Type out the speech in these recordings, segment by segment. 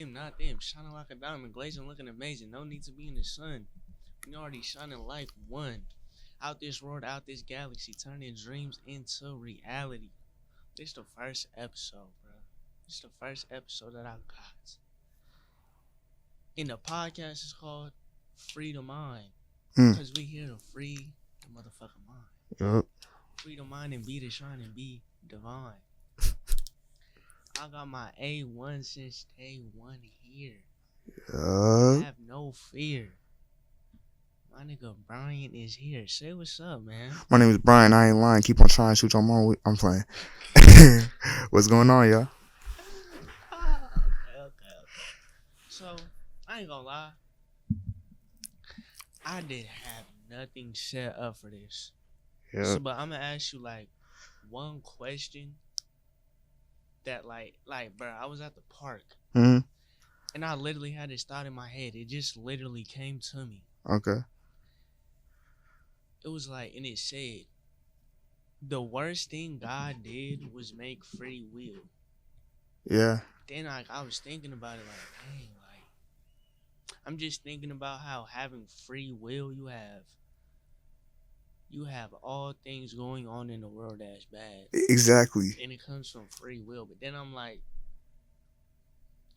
Not them. Shining like a diamond, glazing, looking amazing. No need to be in the sun. We already shining like one. Out this world, out this galaxy, turning dreams into reality. This the first episode, bro. This the first episode that I got. And the podcast is called Free the Mind. Mm. Because we here to free the motherfucking mind. Yup. Free the mind and be the shine and be divine. I got my A1 since day one here. I have no fear. My nigga Brian is here. Say what's up, man. My name is Brian. I ain't lying. Keep on trying to shoot your mom. I'm playing. What's going on, y'all? Okay. So, I ain't gonna lie. I did have nothing set up for this. Yeah. So, but I'm gonna ask you like one question that like, bro, I was at the park. Mm-hmm. And I literally had this thought in my head. It just literally came to me. Okay. It was like, and it said, the worst thing God did was make free will. Yeah. Then I was thinking about it like, dang, like, I'm just thinking about how having free will you have all things going on in the world that's bad. Exactly. And it comes from free will. But then I'm like,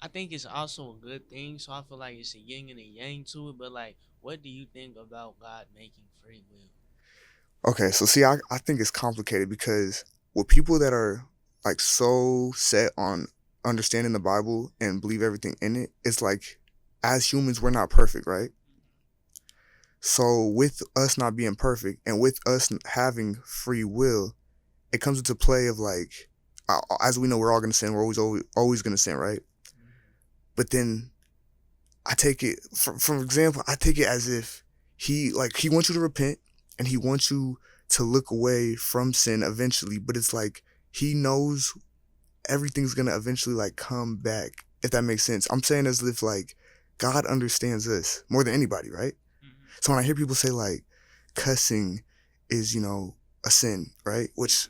I think it's also a good thing. So I feel like it's a yin and a yang to it. But like, what do you think about God making free will? Okay, so see, I think it's complicated because with people that are like so set on understanding the Bible and believe everything in it, it's like as humans, we're not perfect, right? So with us not being perfect and with us having free will, it comes into play of like, as we know, we're all going to sin. We're always going to sin, right? But then I take it, for example, I take it as if he wants you to repent and he wants you to look away from sin eventually. But it's like he knows everything's going to eventually like come back, if that makes sense. I'm saying as if like God understands us more than anybody, right? So when I hear people say like cussing is, a sin, right? Which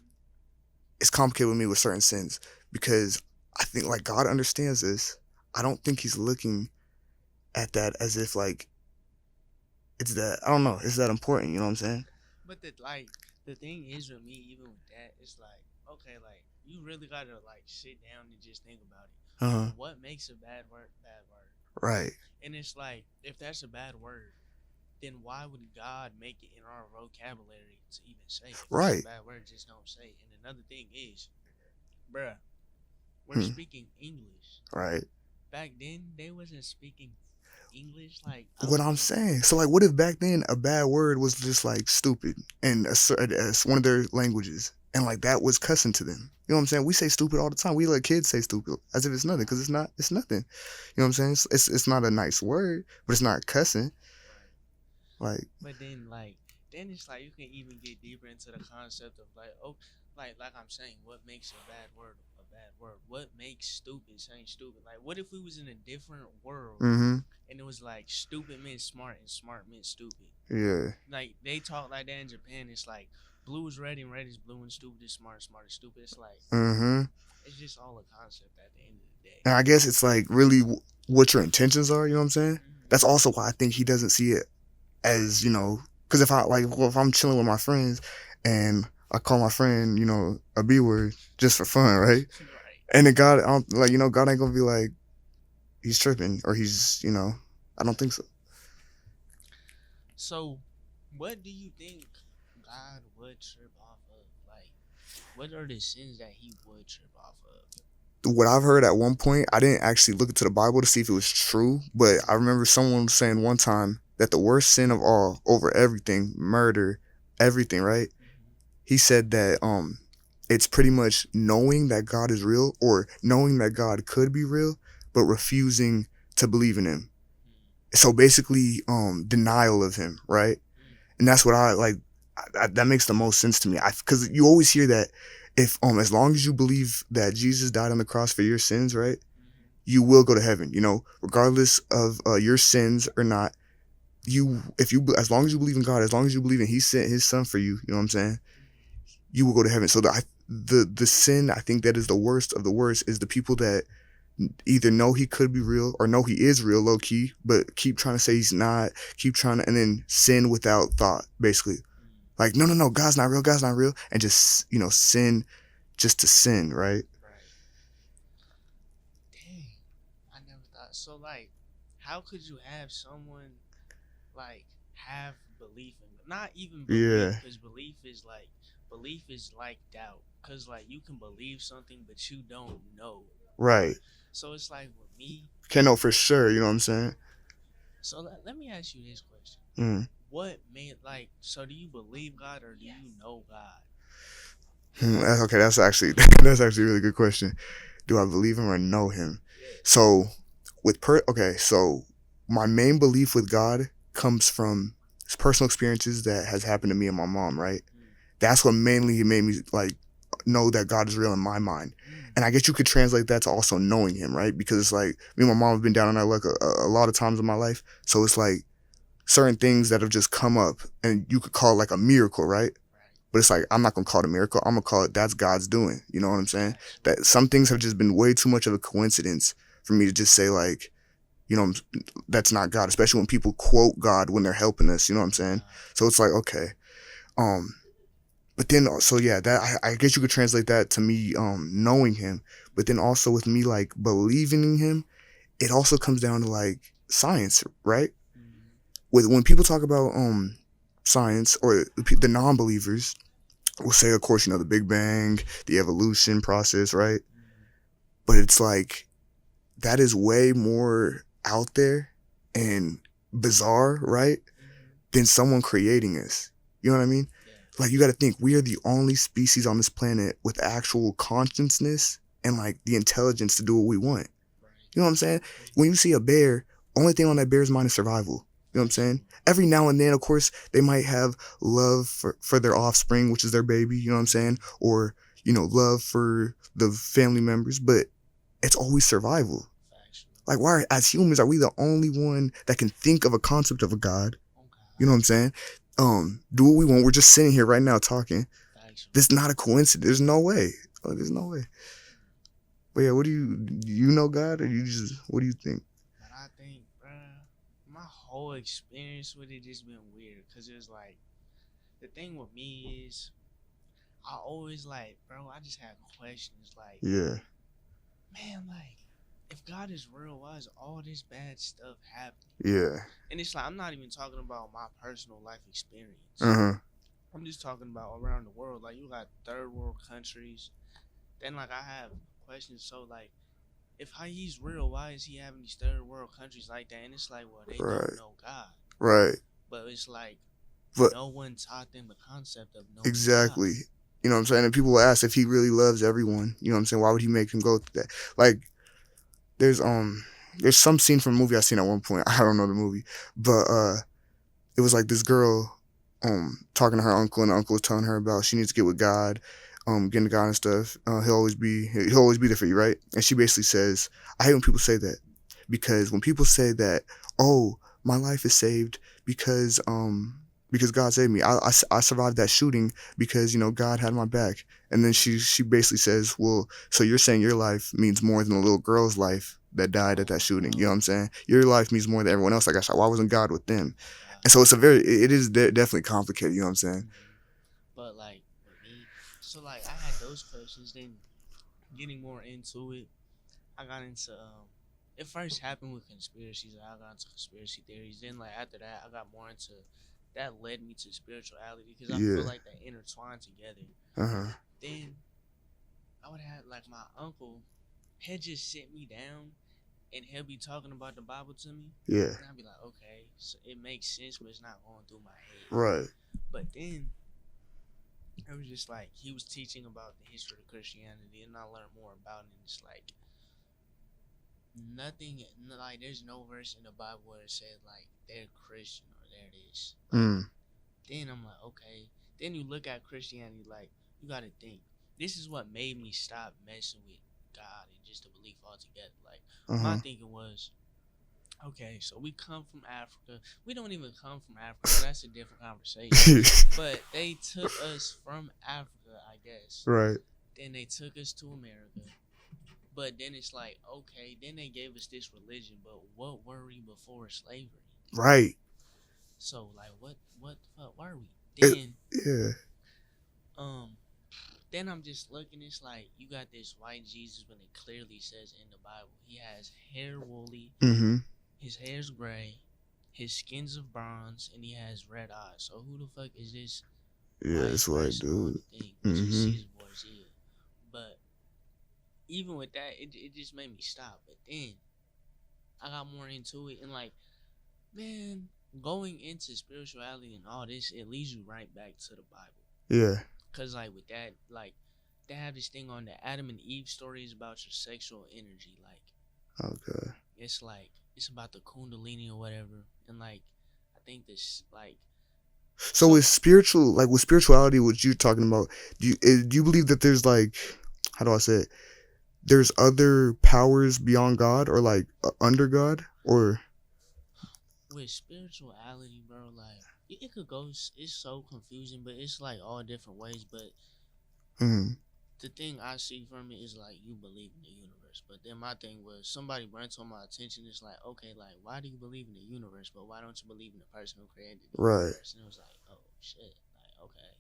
is complicated with me with certain sins because I think like God understands this. I don't think he's looking at that as if like it's that, I don't know, it's that important, you know what I'm saying? But the thing is with me, even with that, it's like, okay, like you really gotta like sit down and just think about it. Uh-huh. What makes a bad word? Right. And it's like, if that's a bad word, then why would God make it in our vocabulary to even say it? If right. It's a bad word, just don't say it. And another thing is, bruh, we're speaking English. Right. Back then, they wasn't speaking English like what I'm saying. So like, what if back then a bad word was just like stupid and as one of their languages, and like that was cussing to them? You know what I'm saying? We say stupid all the time. We let kids say stupid as if it's nothing, because it's not. It's nothing. You know what I'm saying? It's not a nice word, but it's not cussing. Like. But then it's like you can even get deeper into the concept of like, oh, like I'm saying, what makes a bad word a bad word? What makes stupid saying stupid? Like, what if we was in a different world and it was like stupid meant smart and smart meant stupid? Yeah. Like they talk like that in Japan. It's like blue is red and red is blue and stupid is smart, smart is stupid. It's like it's just all a concept at the end of the day. And I guess it's like really what your intentions are. You know what I'm saying? That's also why I think he doesn't see it as, because if I'm chilling with my friends and I call my friend, a B word just for fun, right? And then God, God ain't gonna be like, he's tripping or he's, I don't think so. So, what do you think God would trip off of? Like, what are the sins that he would trip off of? What I've heard at one point, I didn't actually look into the Bible to see if it was true, but I remember someone saying one time that the worst sin of all, over everything, murder, everything, right? He said that it's pretty much knowing that God is real or knowing that God could be real, but refusing to believe in him. So basically, denial of him, right? And that's what I like. That makes the most sense to me. Because you always hear that if as long as you believe that Jesus died on the cross for your sins, right, you will go to heaven. Regardless of your sins or not. As long as you believe in God, as long as you believe in he sent his son for you, you know what I'm saying, you will go to heaven. So the sin I think that is the worst of the worst is the people that either know he could be real or know he is real low key, but keep trying to say he's not, keep trying to, and then sin without thought, basically. Like, no, God's not real, and just, sin just to sin, right? Right. Dang. I never thought. So, like, how could you have someone, like, have belief in, not even belief, Yeah, because belief is like doubt. Because, like, you can believe something, but you don't know. right. So, it's like with me. Can't know for sure, you know what I'm saying? So, let me ask you this question. Mm. What made, like, so do you believe God or do you know God? Okay, that's actually that's actually a really good question. Do I believe him or know him? Yes. So okay, so my main belief with God comes from personal experiences that has happened to me and my mom, right? Mm. That's what mainly made me like know that God is real in my mind. Mm. And I guess you could translate that to also knowing him, right? Because it's like me and my mom have been down on our luck a lot of times in my life. So it's like certain things that have just come up and you could call it like a miracle, right? Right. But it's like, I'm not going to call it a miracle. I'm going to call it that's God's doing. You know what I'm saying? Gotcha. That some things have just been way too much of a coincidence for me to just say, like, you know, that's not God, especially when people quote God when they're helping us. You know what I'm saying? So it's like, okay. But then, so yeah, that I guess you could translate that to me knowing him. But then also with me, like, believing in him, it also comes down to, like, science, right? Mm. When people talk about science or the non-believers, we'll say, of course, the Big Bang, the evolution process, right? Mm. But it's like that is way more out there and bizarre, right? Mm-hmm. Than someone creating us. You know what I mean? Yeah. Like, you got to think we are the only species on this planet with actual consciousness and, like, the intelligence to do what we want. Right. You know what I'm saying? Mm-hmm. When you see a bear, only thing on that bear's mind is survival. You know what I'm saying? Every now and then, of course, they might have love for their offspring, which is their baby, you know what I'm saying? Or, love for the family members, but it's always survival. Factual. Like, why, as humans, are we the only one that can think of a concept of a God? You know what I'm saying? Do what we want. We're just sitting here right now talking. Factual. This is not a coincidence. There's no way. Oh, there's no way. But yeah, do you know God, or what do you think? But I think, bruh, my whole experience with it just been weird. Cause it's like, the thing with me is, I always like, bro, I just have questions like, Yeah. man, like, if God is real, why is all this bad stuff happening? Yeah. And it's like, I'm not even talking about my personal life experience. Uh-huh. I'm just talking about around the world. Like, you got third world countries. Then, like, I have questions. So, like, if he's real, why is he having these third world countries like that? And it's like, well, they Right. don't know God. Right. But it's like, But no one taught them the concept of knowing exactly. God. You know what I'm saying? And people will ask if he really loves everyone. You know what I'm saying? Why would he make him go through that? Like, there's some scene from a movie I seen at one point. I don't know the movie, but it was like this girl talking to her uncle, and the uncle was telling her about she needs to get with God, getting to God and stuff. He'll always be there for you, right? And she basically says, I hate when people say that, because when people say that, oh, my life is saved because God saved me. I survived that shooting because God had my back. And then she basically says, well, so you're saying your life means more than the little girl's life that died at that shooting? You know what I'm saying? Your life means more than everyone else. Like, I shot. Why wasn't God with them? And so it is definitely complicated. You know what I'm saying? But like with me, so like I had those questions. Then getting more into it, I got into it first happened with conspiracies. I got into conspiracy theories. Then like after that, I got more into that led me to spirituality because I feel Yeah. like they intertwine together. Uh-huh. Then I would have like my uncle had just sit me down and he'll be talking about the Bible to me. Yeah. And I'd be like, okay, so it makes sense, but it's not going through my head. Right. But then it was just like he was teaching about the history of Christianity, and I learned more about it. And it's like nothing, like there's no verse in the Bible where it said like they're Christian or they're this. Like, then I'm like, okay. Then you look at Christianity, like you got to think. This is what made me stop messing with God and just the belief altogether. Like my thinking was, okay, so we come from Africa. We don't even come from Africa. So that's a different conversation. But they took us from Africa, I guess. Right. Then they took us to America. But then it's like, okay, then they gave us this religion, but what were we before slavery? Right. So like, what the fuck were we? It, Then yeah. um then I'm just looking. It's like you got this white Jesus when it clearly says in the Bible he has hair woolly, Mm-hmm. his hair's gray, his skin's of bronze, and he has red eyes. So who the fuck is this Yeah, white it's white person on dude. the thing? Which is Mm-hmm. Caesar Borgia. But even with that, it just made me stop. But then I got more into it, and like, man, going into spirituality and all this, it leads you right back to the Bible. Yeah. Cause like with that, like they have this thing on the Adam and Eve story is about your sexual energy. Like Okay. it's like it's about the Kundalini or whatever, and like I think this like So so with spirituality, what you're talking about, do you believe that there's like, how do I say it? There's other powers beyond God or like under God or with spirituality, bro, like it could go. It's so confusing, but it's like all different ways. But mm, the thing I see from it is like you believe in the universe. But then my thing was somebody brought to my attention. It's like, okay, like why do you believe in the universe, but why don't you believe in the person who created the right? universe? And it was like, oh shit, like okay,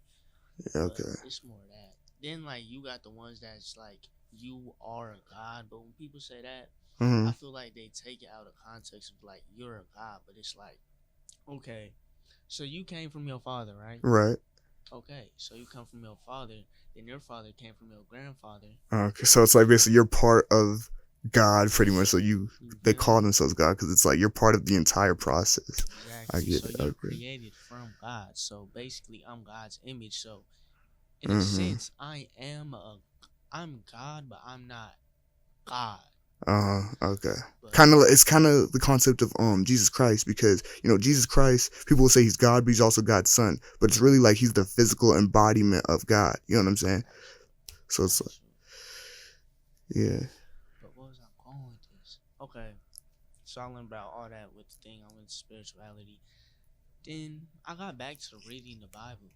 Yeah, but okay. it's more that. Then like you got the ones that's like you are a god, but when people say that, Mm-hmm. I feel like they take it out of context of like you're a god, but it's like okay, so you came from your father, right? Right. Okay, so you come from your father, then your father came from your grandfather. Okay. So it's like basically you're part of God, pretty much. So You they feel call me? themselves God because it's like you're part of the entire process. I Exactly. get So it. you're Okay. created from God. So basically, I'm God's image. So in a Mm-hmm. sense, I'm God, but I'm not God. Okay. But It's kind of the concept of Jesus Christ because Jesus Christ, people will say he's God, but he's also God's son. But it's really like he's the physical embodiment of God. You know what I'm saying? got you, So it's got like, you. yeah. But what was I going with this? Okay, so I learned about all that with the thing. I went to spirituality. Then I got back to reading the Bible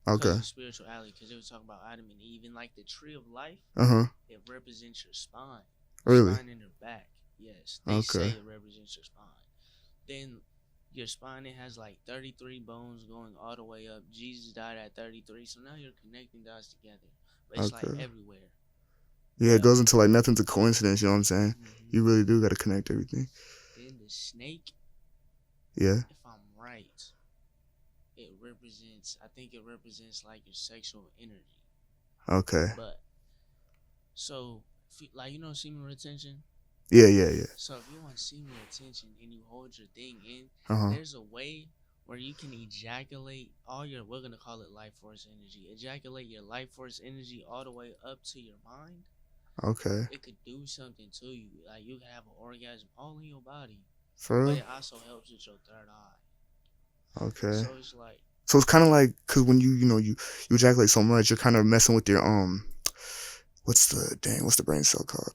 because Okay. of spirituality, because it was talking about Adam and Eve, and like the tree of life, Uh huh. it represents your Really? spine and your back. Yes, they Okay. say it represents your spine. Then your spine, it has like 33 bones going all the way up. Jesus died at 33, so now you're connecting dots together. But it's like Okay. everywhere. Yeah, it But goes into like nothing's a coincidence. You know what I'm saying? hmm You really do got to connect everything. then the snake, Yeah. if I'm right, it represents. I think it represents like your sexual energy. Okay. But so, like semen retention. Yeah. Yeah. Yeah. So if you want semen retention and you hold your thing in, Uh huh. there's a way where you can ejaculate all your, we're gonna call it life force energy. Ejaculate your life force energy all the way up to your mind. Okay. It could do something to you. Like you can have an orgasm all in your body, For but real? it also helps with your third eye. Okay. So it's like, So it's kind of like because when you ejaculate so much, you're kind of messing with your what's the brain cell called?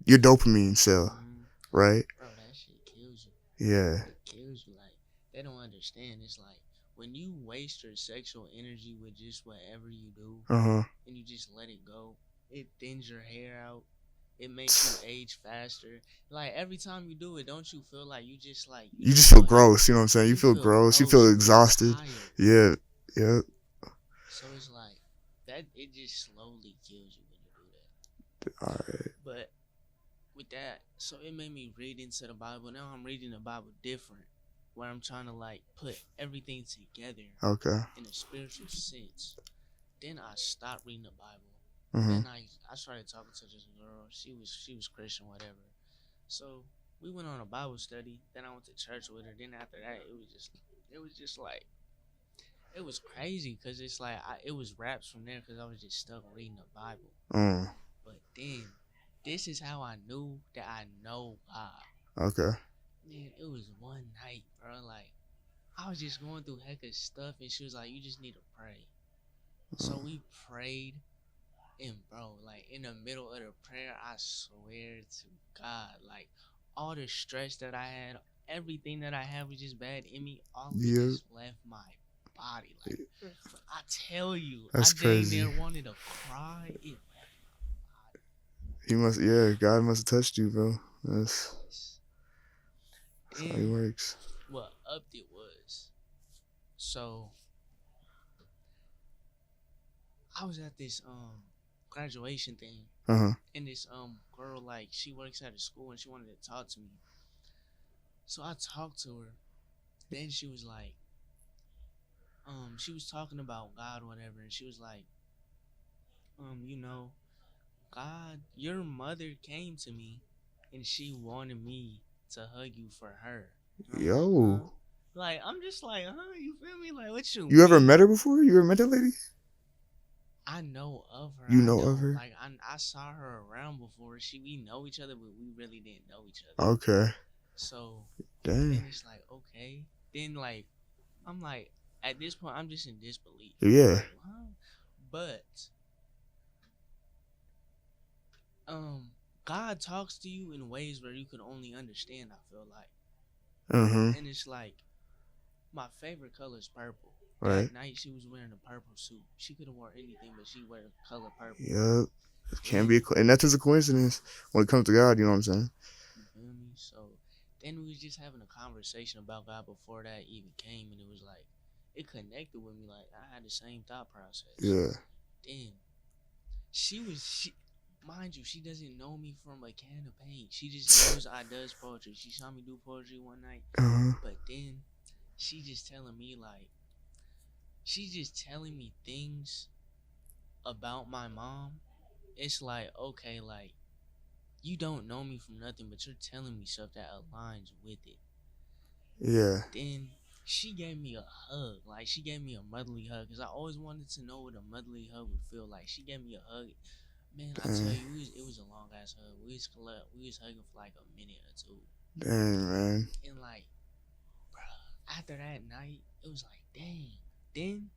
Your dopamine cell, mm, right? bro, that shit kills you. Yeah. It kills you. Like they don't understand. It's like when you waste your sexual energy with just whatever you do, Uh huh. and you just let it go, it thins your hair out. It makes you age faster. Like every time you do it, don't you feel like you You just just feel feel gross. You know what I'm saying? You you feel feel gross. You gross. feel You feel exhausted. tired. Yeah. Yeah. So it's like that. It just slowly kills you when you do that. All right. But with that, so it made me read into the Bible. Now I'm reading the Bible different, where I'm trying to like put everything together Okay. in a spiritual sense. Then I stopped reading the Bible. Mhm. Then I started talking to this girl. She was Christian, whatever. So we went on a Bible study. Then I went to church with her. Then after that, it was just like it was crazy because it's like it was raps from there because I was just stuck reading the Bible. Mm. But then this is how I knew that I know God. Okay. Man, it was one night, bro. Like I was just going through heck of stuff, and she was like, "You just need to pray." So Mm. we prayed, and bro, like in the middle of the prayer, I swear to God, like all the stress that I had, everything that I had was just bad in me. All of it Yeah. just left my body. Like I tell you, I That's dang crazy. near wanted to cry. It left my body. God must have touched you, bro. That's how he Then works. what upped it was, so I was at this graduation thing, Uh-huh. and this girl, like, she works at a school and she wanted to talk to me. So I talked to her. Then she was like, she was talking about God or whatever, and she was like, you know, God, your mother came to me and she wanted me to hug you for her. And I'm like, huh? Yo. Like, I'm just like, huh? You feel me? Like, what you You ever mean? met her before? You ever met that lady? I know of her. You I know of don't her? like. I saw her around before. We know each other, but we really didn't know each other. Okay. So Dang. then it's like, okay. Then like, I'm like, at this point, I'm just in disbelief. Yeah. Like, huh? But God talks to you in ways where you can only understand. I feel like, Uh-huh. and it's like, my favorite color is purple. Right. That night she was wearing a purple suit. She could have worn anything, but she wear color purple. Yep. It can't be And and that's just a coincidence when it comes to God, you know what I'm saying? you feel me? So then we was just having a conversation about God before that even came, and it was like it connected with me. Like I had the same thought process. Yeah. Then mind you, she doesn't know me from a can of paint. She just knows I does poetry. She saw me do poetry one night, Uh-huh. but then she just telling me like she's just telling me things about my mom. It's like, okay, like you don't know me from nothing, but you're telling me stuff that aligns with it. Yeah. Then she gave me a hug. Like, she gave me a motherly hug because I always wanted to know what a motherly hug would feel like. She gave me a hug. Man, I tell Dang. you, it was a long ass hug. We was hugging for like a minute or two. Dang, man. And like, bruh, after that night, it was like, dang. Then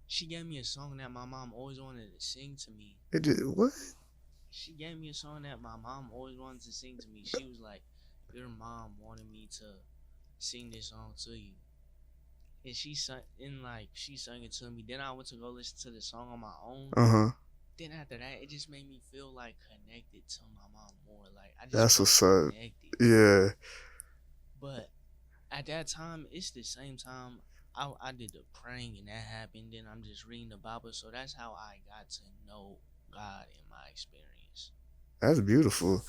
she gave me a song that my mom always wanted to sing to me. It did what? She gave me a song that my mom always wanted to sing to me. She was like, your mom wanted me to sing this song to you. And she sung it to me. Then I went to go listen to the song on my own. Uh-huh. Then after that, it just made me feel like connected to my mom more. Like I just That's felt what's up. connected. Yeah. But at that time, it's the same time I did the praying and that happened. Then I'm just reading the Bible. So that's how I got to know God in my experience. That's beautiful.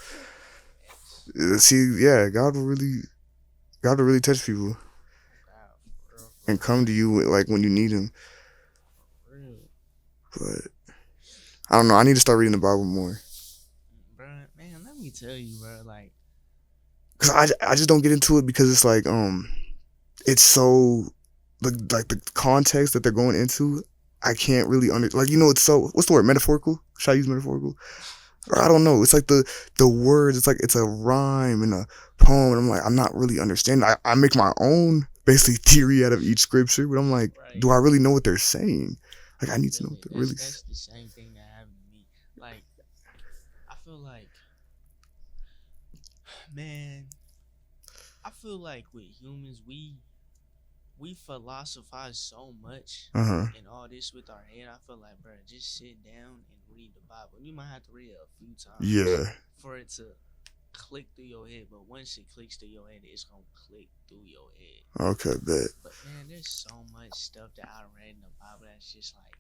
Yes. See, yeah, God will really touch people God, and come to you like when you need him. for real. But I don't know. I need to start reading the Bible more. Bro, man, let me tell you, bro, like, Cause I just don't get into it because it's like it's so like the context that they're going into. I can't really like it's so what's the word, metaphorical? Should I use metaphorical? Or I don't know. It's like the words. It's like it's a rhyme and a poem, and I'm like I'm not really understanding. I make my own basically theory out of each scripture, but I'm like, right. do I really know what they're saying? Like I need to know what they're really. That's the same thing that happened to me. Like, I feel like, man, I feel like with humans, we philosophize so much Uh-huh. and all this with our head. I feel like, bro, just sit down and read the Bible. You might have to read it a few times Yeah. for it to click through your head. But once it clicks through your head, it's gonna click through your head. Okay, bet. But man, there's so much stuff that I read in the Bible that's just like,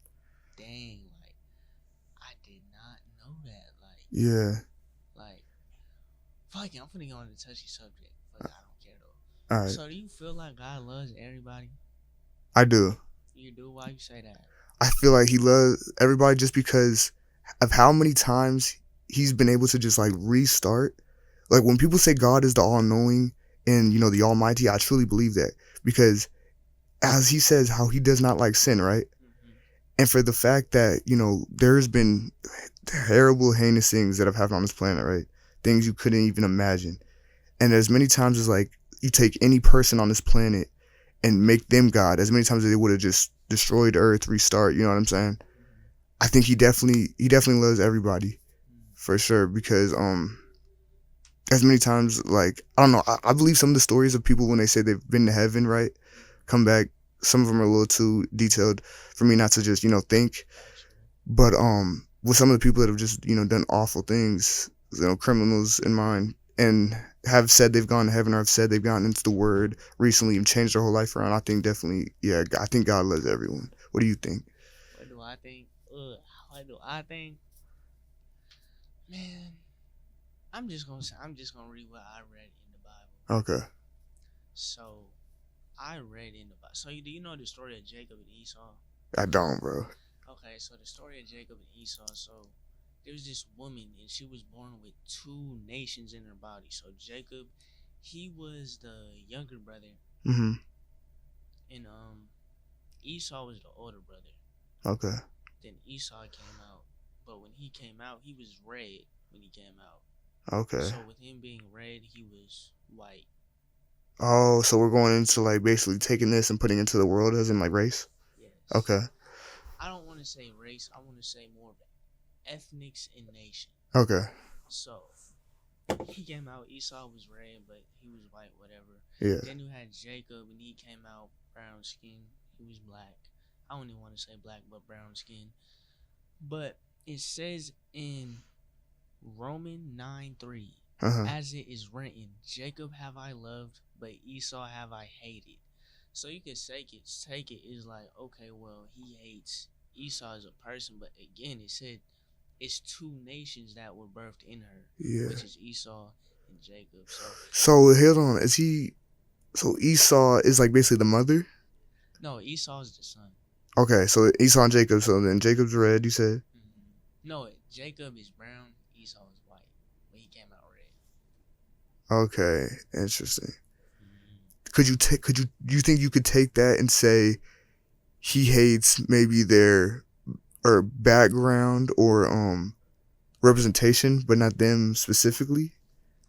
dang, like I did not know that. Yeah. Like, fuck it, I'm finna go on the touchy subject. Fuck, I don't care though. All right. So, do you feel like God loves everybody? I do. You do? Why you say that? I feel like he loves everybody just because of how many times he's been able to just like restart. Like when people say God is the all-knowing and the Almighty, I truly believe that because as he says how he does not like sin, right? Mm-hmm. And for the fact that there's been terrible, heinous things that have happened on this planet, right? Things you couldn't even imagine. And as many times as like you take any person on this planet and make them God, as many times as they would have just destroyed Earth, restart, you know what I'm saying? Mm-hmm. I think he definitely loves everybody for sure because as many times like I don't know, I believe some of the stories of people when they say they've been to heaven, right? Come back, some of them are a little too detailed for me not to just think. But with some of the people that have just done awful things, criminals in mind, and have said they've gone to heaven or have said they've gotten into the Word recently and changed their whole life around. I think definitely, yeah, I think God loves everyone. What do you think? What do I think? What do I think? Man, I'm just gonna read what I read in the Bible. Okay. So I read in the Bible. So do you know the story of Jacob and Esau? I don't, bro. Okay, so the story of Jacob and Esau. So there was this woman, and she was born with two nations in her body. So Jacob, he was the younger brother, Mm-hmm. and Esau was the older brother. Okay. Then Esau came out, but when he came out, he was red when he came out. Okay. So with him being red, he was white. Oh, so we're going into like basically taking this and putting it into the world as in like race? Yes. Okay. I don't want to say race. I want to say more of ethnics and nation. Okay. So he came out. Esau was red, but he was white, whatever. Yeah. Then you had Jacob, and he came out brown skin. He was black. I don't even want to say black, but brown skin. But it says in Romans 9:3, as it is written, Jacob have I loved, but Esau have I hated. So you could take it is like, okay, well, he hates Esau as a person, but again, it said it's two nations that were birthed in her, which is Esau and Jacob. So hold on, so Esau is like basically the mother? No, Esau is the son. Okay, so Esau and Jacob, so then Jacob's red, you said? Mm-hmm. No, Jacob is brown, Esau is white, but he came out red. Okay, interesting. Do you think you could take that and say he hates maybe their or background or representation, but not them specifically?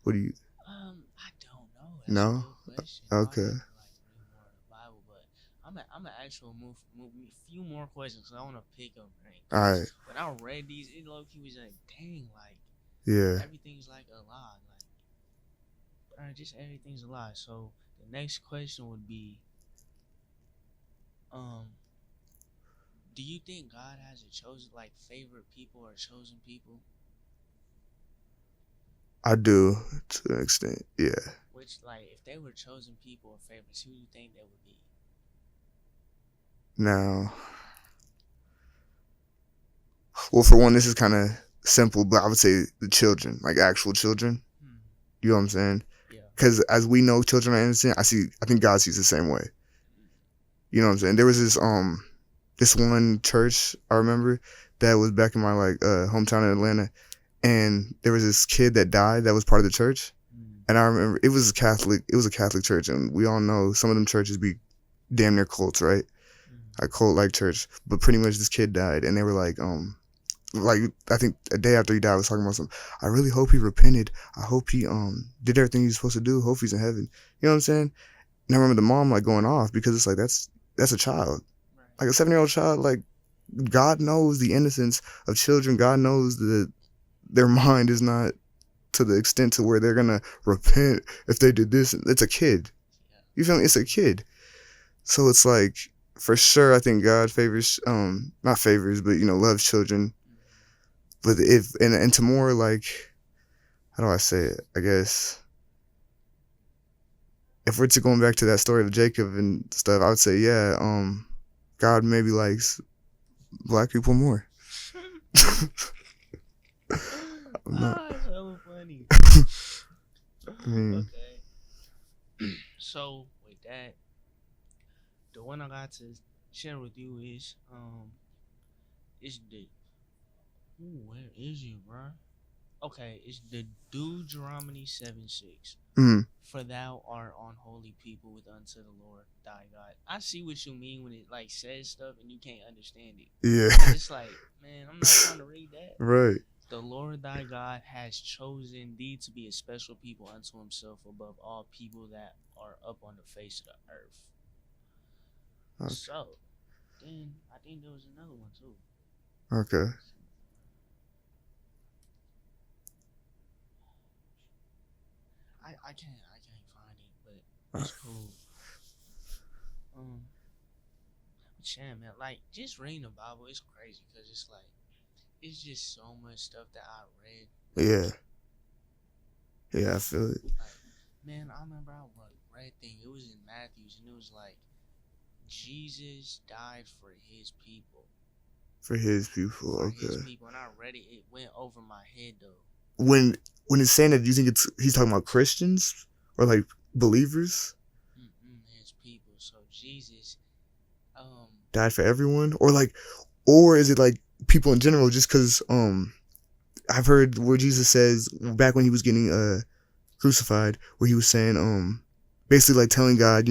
What do you? I don't know. That's No. a good question. Okay. I'll have to read more of the Bible, but I'm gonna actually move a few more questions because I want to pick up rank. All right. When I read these, it low key was like, dang, like everything's like a lie, just everything's a lie. So the next question would be, do you think God has a chosen, like, favorite people or chosen people? I do, to an extent, yeah. Which, like, if they were chosen people or favorites, who do you think they would be? Now, well, for one, this is kind of simple, but I would say the children, like actual children. You know what I'm saying? Yeah. Because as we know, children are innocent. I think God sees the same way. You know what I'm saying? There was this one church I remember that was back in my hometown in Atlanta, and there was this kid that died that was part of the church, and I remember it was a Catholic church, and we all know some of them churches be damn near cults, right? Like cult-like church, but pretty much this kid died, and they were like I think a day after he died, I was talking about something. I really hope he repented. I hope he did everything he was supposed to do. Hope he's in heaven. You know what I'm saying? And I remember the mom like going off because it's like that's a child, like a 7-year-old child. Like God knows the innocence of children. God knows that their mind is not to the extent to where they're gonna repent if they did this. It's a kid. You feel me? It's a kid. So it's like for sure, I think God favors not favors, but loves children. But if and to more like, how do I say it? I guess if we're to going back to that story of Jacob and stuff, I would say God maybe likes black people more. That's so funny. Okay. So with that, the one I got to share with you is where is you, bro? Okay, it's the Deuteronomy 7:6. For thou art unholy people with unto the Lord thy God. I see what you mean when it like says stuff and you can't understand it. Yeah. It's like, man, I'm not trying to read that. Right. The Lord thy God has chosen thee to be a special people unto himself above all people that are up on the face of the earth. Okay. So, then I think there was another one too. Okay. I can't find it, but it's cool. Yeah, man, like just reading the Bible is crazy because it's like it's just so much stuff that I read. Yeah. Yeah, I feel it. Like, man, I remember I read thing. It was in Matthew's, and it was like Jesus died for his people. For his people, For okay. his people, and I read it. It went over my head though. When it's saying that, do you think he's talking about Christians or like believers? His people. So Jesus, died for everyone, or is it like people in general? Just because I've heard where Jesus says back when he was getting crucified, where he was saying basically like telling God,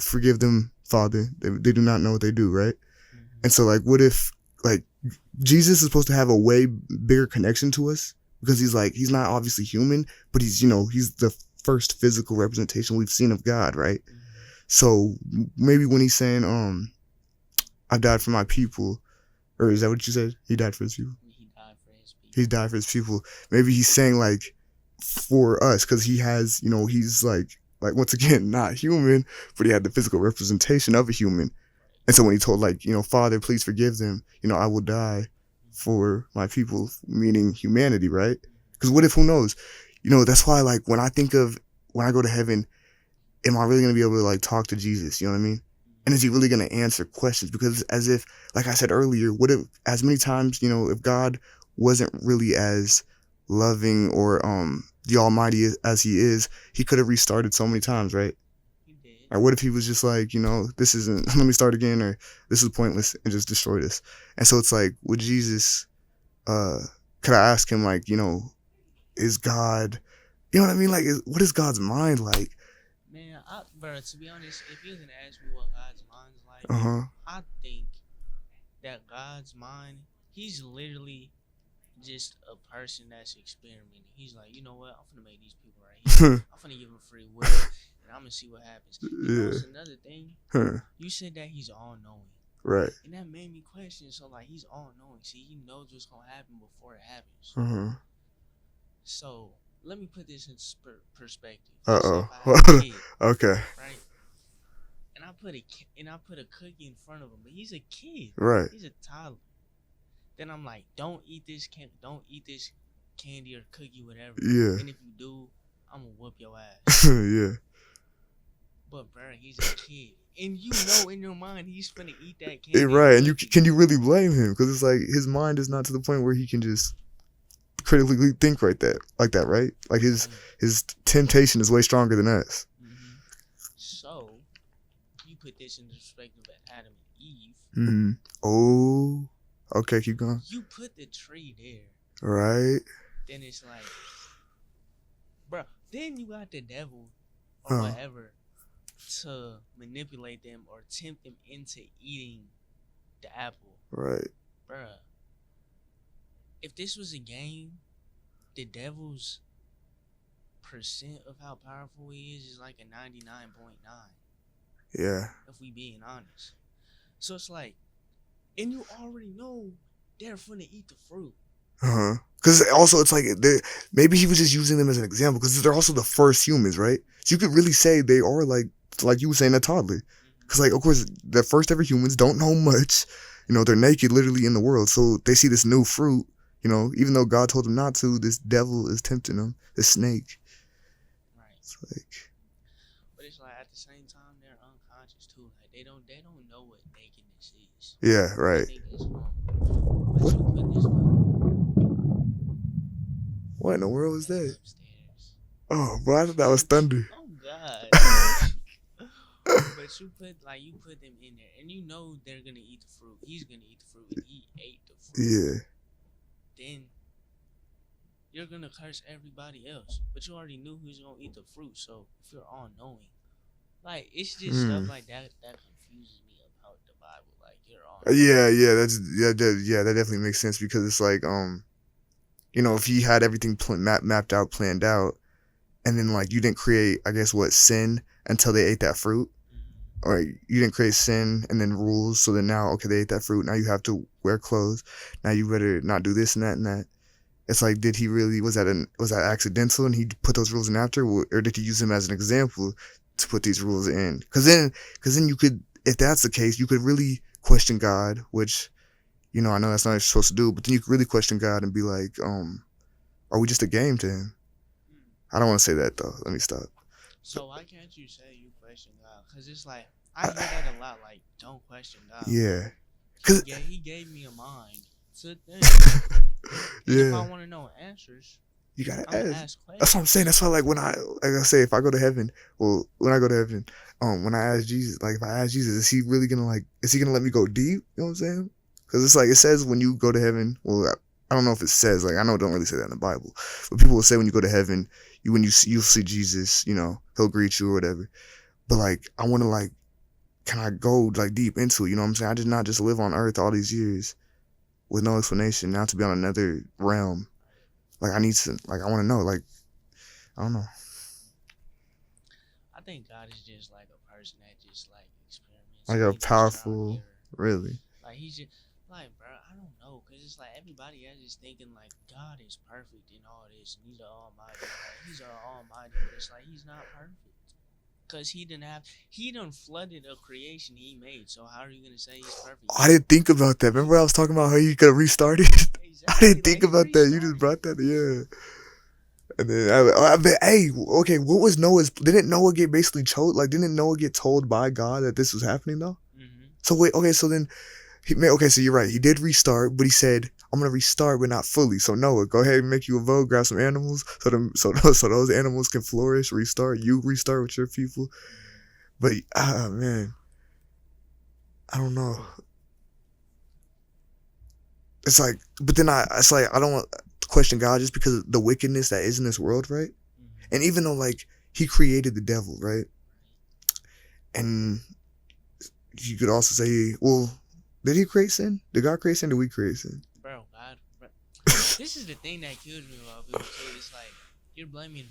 forgive them, Father, they do not know what they do, right? And so like, what if like Jesus is supposed to have a way bigger connection to us because he's not obviously human, but he's the first physical representation we've seen of God, right? So maybe when he's saying I died for my people, or is that what you said? He died for his people. He died for his people. He died for his people. Maybe he's saying like for us, because he has, he's like once again not human, but he had the physical representation of a human. And so when he told like, Father, please forgive them, I will die for my people, meaning humanity, right? Because what if, who knows? That's why like when I go to heaven, am I really going to be able to like talk to Jesus? You know what I mean? And is he really going to answer questions? Because as if, like I said earlier, what if as many times, if God wasn't really as loving or the Almighty as he is, he could have restarted so many times, right? He did. Or what if he was just like, this isn't, let me start again, or this is pointless and just destroy this. And so it's like, would Jesus, could I ask him like, is God, you know what I mean? Like, what is God's mind like? Man, bro, to be honest, if you're gonna ask me what God's mind's like, I think that God's mind, he's literally just a person that's experimenting. He's like, you know what? I'm gonna make these people right here. I'm gonna give them free will, and I'm gonna see what happens. That's another thing. You said that he's all knowing, right? And that made me question. So like, he's all knowing. See, he knows what's gonna happen before it happens. So let me put this in perspective. Okay. Right. And I put a cookie in front of him, but he's a kid. Right. He's a toddler. Then I'm like, don't eat this candy or cookie, whatever. Yeah. And if you do, I'm gonna whoop your ass. Yeah. But bro, he's a kid, and in your mind he's gonna eat that candy. Right. And can you really blame him? Because it's like his mind is not to the point where he can just critically think like that, right? Like his temptation is way stronger than us. So you put this in the perspective of Adam and Eve. Oh, okay, keep going. You put the tree there, right? Then it's like, bro. Then you got the devil or whatever to manipulate them or tempt them into eating the apple, right? Bruh. If this was a game, the devil's percent of how powerful he is like a 99.9. Yeah. If we being honest. So it's like, and you already know they're finna eat the fruit. Because also it's like, maybe he was just using them as an example because they're also the first humans, right? So you could really say they are like you were saying, a toddler. Because like, of course, the first ever humans don't know much. They're naked literally in the world. So they see this new fruit. Even though God told them not to, this devil is tempting them. This snake. Right. It's like, but it's like at the same time they're unconscious too. Like they don't know what nakedness is. Yeah, right. What in the world was that? Upstairs. Oh, bro, I thought that was thunder. Oh God. But you put them in there, and they're gonna eat the fruit. He's gonna eat the fruit, and he ate the fruit. Yeah. Then you're gonna curse everybody else, but you already knew who's gonna eat the fruit. So if you're all knowing, like it's just stuff like that confuses me about the Bible. Like you're all that definitely makes sense because it's like if he had everything mapped out, planned out, and then like you didn't create, I guess, sin until they ate that fruit. Or you didn't create sin and then rules, so then now, okay, they ate that fruit, now you have to wear clothes, now you better not do this and that and that. It's like, did he really, was that accidental and he put those rules in after, or did he use them as an example to put these rules in? Because then you could, if that's the case, you could really question God, which, You know, I know that's not what you're supposed to do, but then you can really question God and be like, are we just a game to him? I don't want to say that though. Let me stop. So why can't you say you question God? Cause it's like I hear that a lot. Like, don't question God. Yeah. He gave me a mind to think. Yeah. If I want to know answers, you gotta I'm ask. ask questions. That's what I'm saying. That's why, like, when like I say, if I go to heaven, well, when I go to heaven, when I ask Jesus, like, if I ask Jesus, is he really gonna is he gonna let me go deep? You know what I'm saying? Because it's like it says when you go to heaven. Well, I don't know if it says, like, I know it don't really say that in the Bible, but people will say when you go to heaven, you'll see Jesus, you know, he'll greet you or whatever. But like, I want to like, can I go like deep into it? You know what I'm saying? I did not just live on Earth all these years with no explanation, now to be on another realm. Like, I need to, like, I want to know, like, I don't know. I think God is just like a person that just like experiments. Like a powerful, really. Like he's just like, bro, I don't know, cause it's like everybody else is thinking like God is perfect in all this, and he's the Almighty. Like, he's the Almighty, but it's like he's not perfect. Cause he done flooded a creation he made. So how are you gonna say he's perfect? I didn't think about that. Remember I was talking about how you could restart it? Exactly, I didn't think about that. You just brought that, yeah. And then I bet, hey, okay, what was Noah's? Didn't Noah get basically told? Like, didn't Noah get told by God that this was happening though? Mm-hmm. So wait, okay, so then, okay, so you're right. He did restart, but he said, "I'm gonna restart, but not fully." So Noah, go ahead and make you a vote, grab some animals, so those animals can flourish, restart. You restart with your people. But man, I don't know. It's like, but then it's like I don't want to question God just because of the wickedness that is in this world, right? Mm-hmm. And even though like he created the devil, right? And you could also say, well, did he create sin? Did God create sin? Did we create sin? Bro, God. Bro. This is the thing that kills me about people too. It's like you're blaming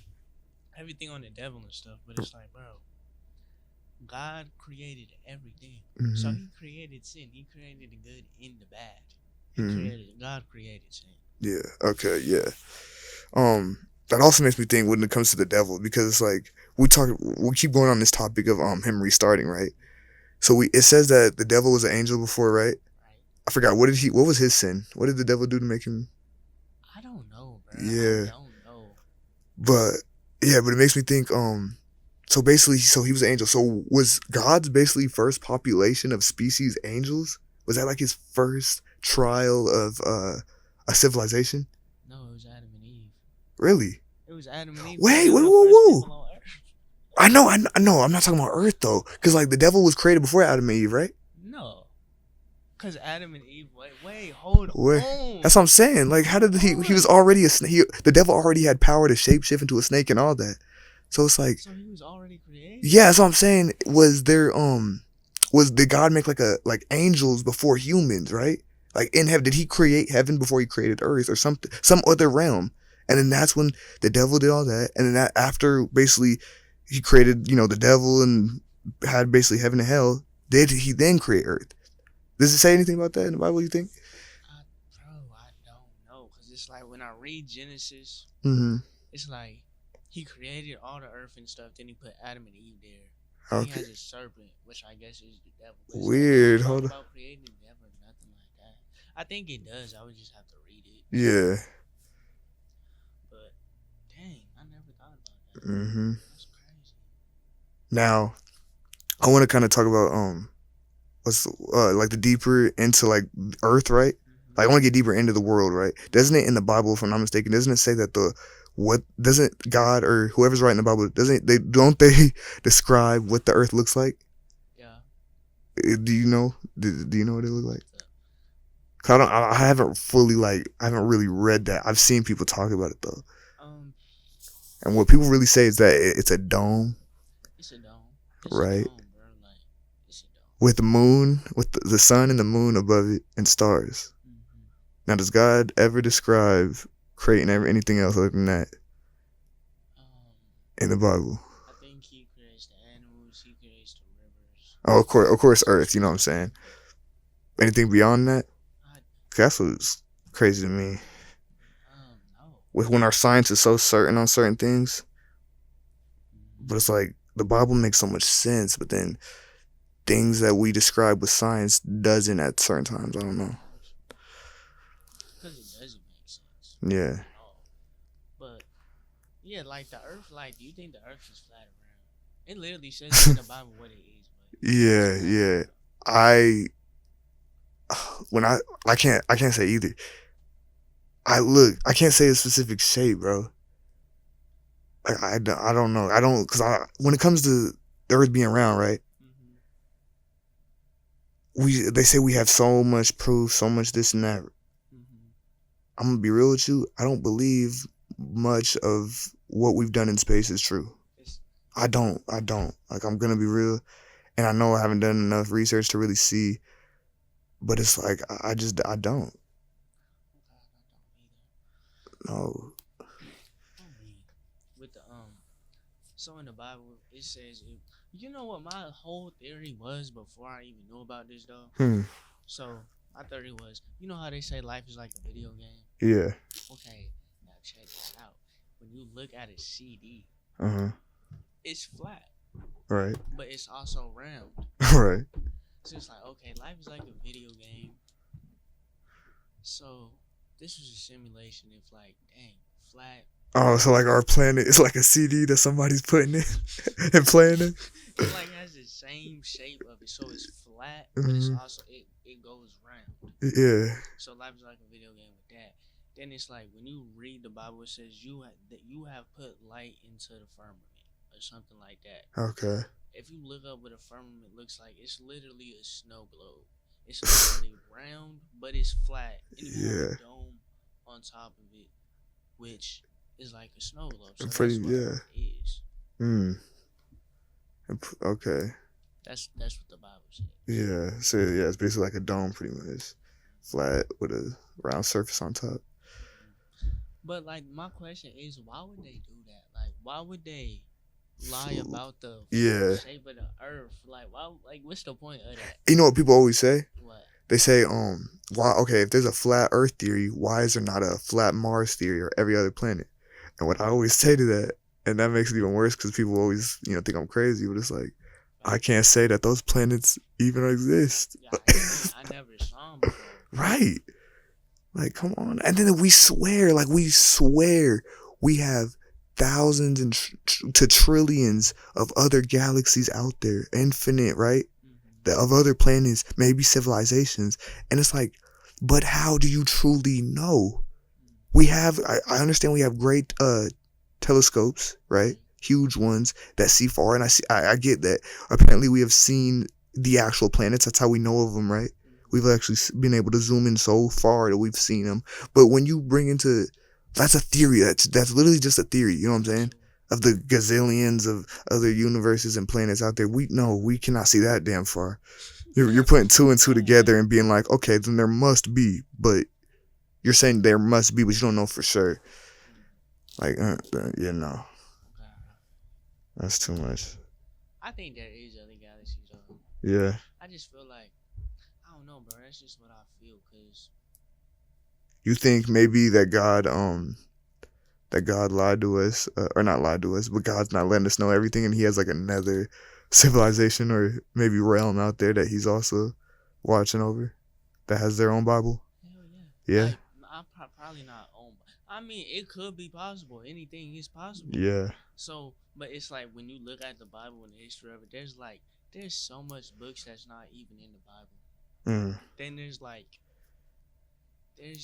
everything on the devil and stuff, but it's like, bro, God created everything. Mm-hmm. So he created sin. He created the good and the bad. God created sin. Yeah. Okay. Yeah. That also makes me think when it comes to the devil, because it's like we keep going on this topic of him restarting, right? So it says that the devil was an angel before, right? Right. I forgot what was his sin? What did the devil do to make him? I don't know, bro. Yeah. I don't know. But it makes me think so basically, so he was an angel. So was God's basically first population of species angels? Was that like his first trial of a civilization? No, it was Adam and Eve. Really? It was Adam and Eve. Wait, whoa. I know. I'm not talking about Earth though, because like the devil was created before Adam and Eve, right? No, because Adam and Eve. Hold on. That's what I'm saying. Like, how did he was already a snake? The devil already had power to shapeshift into a snake and all that. So it's like, so he was already created. Yeah, that's what I'm saying. Did God make like angels before humans, right? Like in heaven, did he create heaven before he created earth or some other realm? And then that's when the devil did all that. And then that after basically he created, the devil and had basically heaven and hell, did he then create earth? Does it say anything about that in the Bible, you think? Bro, I don't know. Because it's like when I read Genesis, it's like he created all the earth and stuff, then he put Adam and Eve there. Okay. He has a serpent, which I guess is the devil. Weird. Like, hold on. About creating the devil, nothing like that. I think it does. I would just have to read it. Yeah. But dang, I never thought about that. That's crazy. Now, I want to kind of talk about what's like the deeper into like Earth, right? Like I want to get deeper into the world, right? Doesn't it in the Bible, if I'm not mistaken, doesn't it say that doesn't God or whoever's writing the Bible don't they describe what the Earth looks like? Yeah. Do you know? Do you know what it looks like? Cause I haven't really read that. I've seen people talk about it though. And what people really say is that it's a dome. It's a dome. Right. A dome, bro. Like, it's a dome. With the moon, with the sun and the moon above it and stars. Now, does God ever describe creating anything else other than that in the Bible? I think he creates the animals, he creates the rivers. Oh, of course, Earth, you know what I'm saying? Anything beyond that? That's what's crazy to me. No. With when our science is so certain on certain things, but it's like the Bible makes so much sense, but then things that we describe with science doesn't at certain times. I don't know. Yeah. at all. But yeah, like the Earth, like do you think the Earth is flat or round? It literally says in the Bible what it is, but it's Yeah, flat or yeah. round. I when I can't say either. I can't say a specific shape, bro. I don't know. I don't because I when it comes to the Earth being round, right? Mm-hmm. They say we have so much proof, so much this and that. Mm-hmm. I'm gonna be real with you. I don't believe much of what we've done in space is true. It's I don't. I don't. Like I'm gonna be real, and I know I haven't done enough research to really see. But it's like I don't okay, I don't either. know. I mean, with the so in the Bible it says it, you know what my whole theory was before I even knew about this though. Hmm. So my theory was, you know how they say life is like a video game. Yeah. Okay, now check this out. When you look at a CD, Uh huh. it's flat, Right. but it's also round. Right. So it's like, okay, life is like a video game. So this was a simulation. If like, dang, flat. Oh, so like our planet is like a CD that somebody's putting in and playing it. It like has the same shape of it, so it's flat, but it's Hmm. also it goes round. Yeah. So life is like a video game with that. Then it's like when you read the Bible, it says that you have put light into the firmament or something like that. Okay. If you look up what a firmament looks like, it's literally a snow globe. It's literally round, but it's flat, and you have Yeah. a dome on top of it, which is like a snow globe. So Pretty. that's what Yeah. Earth is. Hmm. Okay. That's what the Bible says. Yeah. So yeah, it's basically like a dome, pretty much, flat with a round surface on top. But like my question is, why would they do that? Like, why would they lie about the Yeah. shape of the Earth? Like, why? Like, what's the point of that? You know what people always say? What? They say, why? Okay, if there's a flat Earth theory, why is there not a flat Mars theory or every other planet? And what I always say to that, and that makes it even worse because people always, think I'm crazy, but it's like I can't say that those planets even exist. Yeah, I never saw them before. Right? Like, come on. And then we swear, we have thousands and to trillions of other galaxies out there, infinite, right? Mm-hmm. Of other planets, maybe civilizations. And it's like, but how do you truly know? We have, I understand we have great telescopes, right? Huge ones that see far. And I get that. Apparently we have seen the actual planets. That's how we know of them, right? We've actually been able to zoom in so far that we've seen them. But when you bring into, that's a theory. That's literally just a theory. You know what I'm saying? Of the gazillions of other universes and planets out there, we cannot see that damn far. You're putting two and two together and being like, okay, then there must be, but you're saying there must be, but you don't know for sure. Like, yeah, no, that's too much. I think there is other galaxies though. Yeah. I just feel like, I don't know, bro. That's just what I feel. Cause You think maybe that God lied to us, or not lied to us, but God's not letting us know everything, and He has like another civilization or maybe realm out there that He's also watching over, that has their own Bible. hell yeah. Yeah. Like, I'm probably not on. I mean, it could be possible. Anything is possible. Yeah. So, but it's like when you look at the Bible and the history of it, there's so much books that's not even in the Bible. Then there's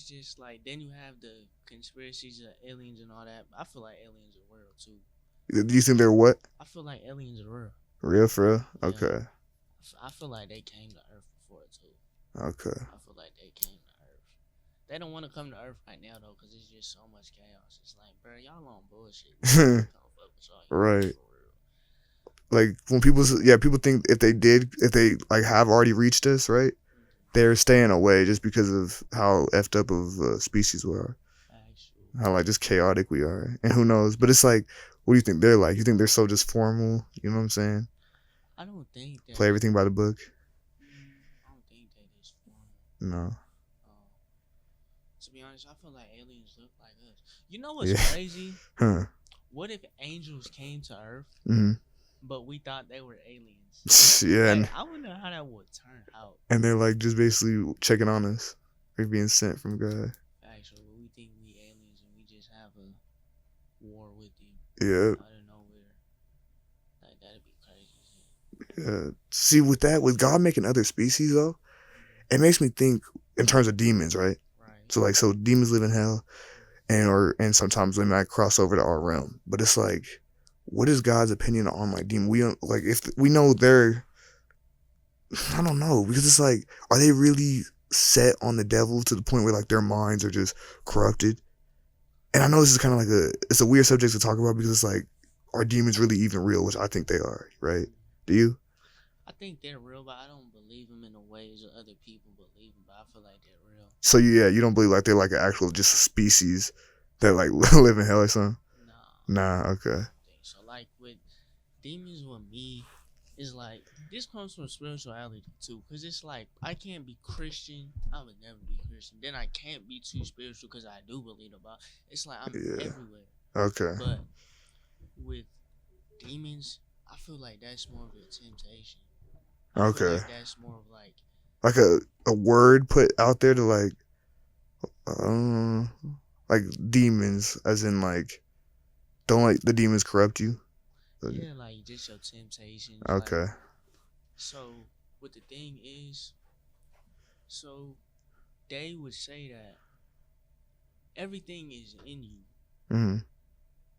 just like then you have the conspiracies of aliens and all that. I feel like aliens are real too. Do you think they're what? I feel like aliens are real. Real for real? Yeah. Okay. I feel like they came to Earth before too. Okay. I feel like they came to Earth. They don't want to come to Earth right now though, cause it's just so much chaos. It's like, bro, y'all on bullshit. Right. Like when people think if they like have already reached us, right? They're staying away just because of how effed up of a species we are. How like just chaotic we are. And who knows? But it's like, what do you think they're like? You think they're so just formal? You know what I'm saying? I don't think that. Play everything by the book? I don't think that is formal. No. To be honest, I feel like aliens look like us. You know what's crazy? Huh. What if angels came to Earth, but we thought they were aliens? Yeah. Like, I wonder how that would turn out. And they're like just basically checking on us. We're being sent from God. Actually, we think we aliens war with you Yeah. out of nowhere. Like that'd be crazy. Yeah. See, with God making other species though, Mm-hmm. it makes me think in terms of demons, right? Right. So demons live in hell, and sometimes they might cross over to our realm. But it's like, what is God's opinion on like demon? We don't like if we know they're, I don't know, because it's like, are they really set on the devil to the point where like their minds are just corrupted? And I know this is kind of like it's a weird subject to talk about because it's like, are demons really even real? Which I think they are, right? Mm-hmm. Do you? I think they're real, but I don't believe them in the ways that other people believe them. But I feel like they're real. So yeah, you don't believe like they're like an actual just a species that like live in hell or something? Nah, Nah, I okay. don't think so. Like with demons, with me, is like this comes from spirituality too. Cause it's like I can't be Christian. I would never be Christian. Then I can't be too spiritual because I do believe about. It's like I'm Yeah. everywhere. Okay. But with demons, I feel like that's more of a temptation. I feel Okay. like that's more of like Like a word put out there to um like demons, as in like, don't like the demons corrupt you. yeah, like just your temptations. Like Okay. so, what the thing is, so they would say that everything is in you. Hmm.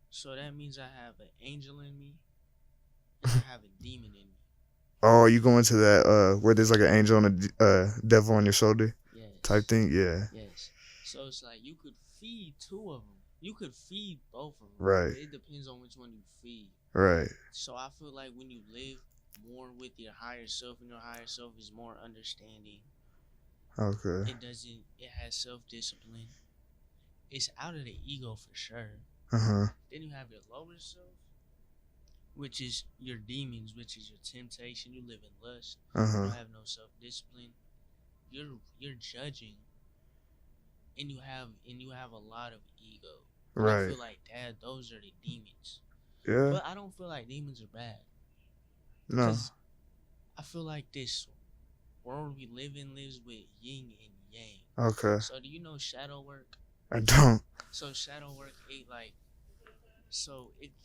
So that means I have an angel in me and I have a demon in me. Oh, you go into that where there's like an angel and a devil on your shoulder type Yes. thing? Yeah. Yes. So it's like you could feed two of them. You could feed both of them, Right. but it depends on which one you feed. Right. So I feel like when you live more with your higher self, and your higher self is more understanding, Okay. it has self discipline. It's out of the ego for sure. Uh-huh. Then you have your lower self, which is your demons, which is your temptation. You live in lust. You Uh-huh. don't have no self discipline. You're judging, and you have a lot of ego. And I Right. feel like that those are the demons. Yeah. But I don't feel like demons are bad, No. cause I feel like this world we live in lives with yin and yang. Okay. So do you know shadow work? I don't. So shadow work,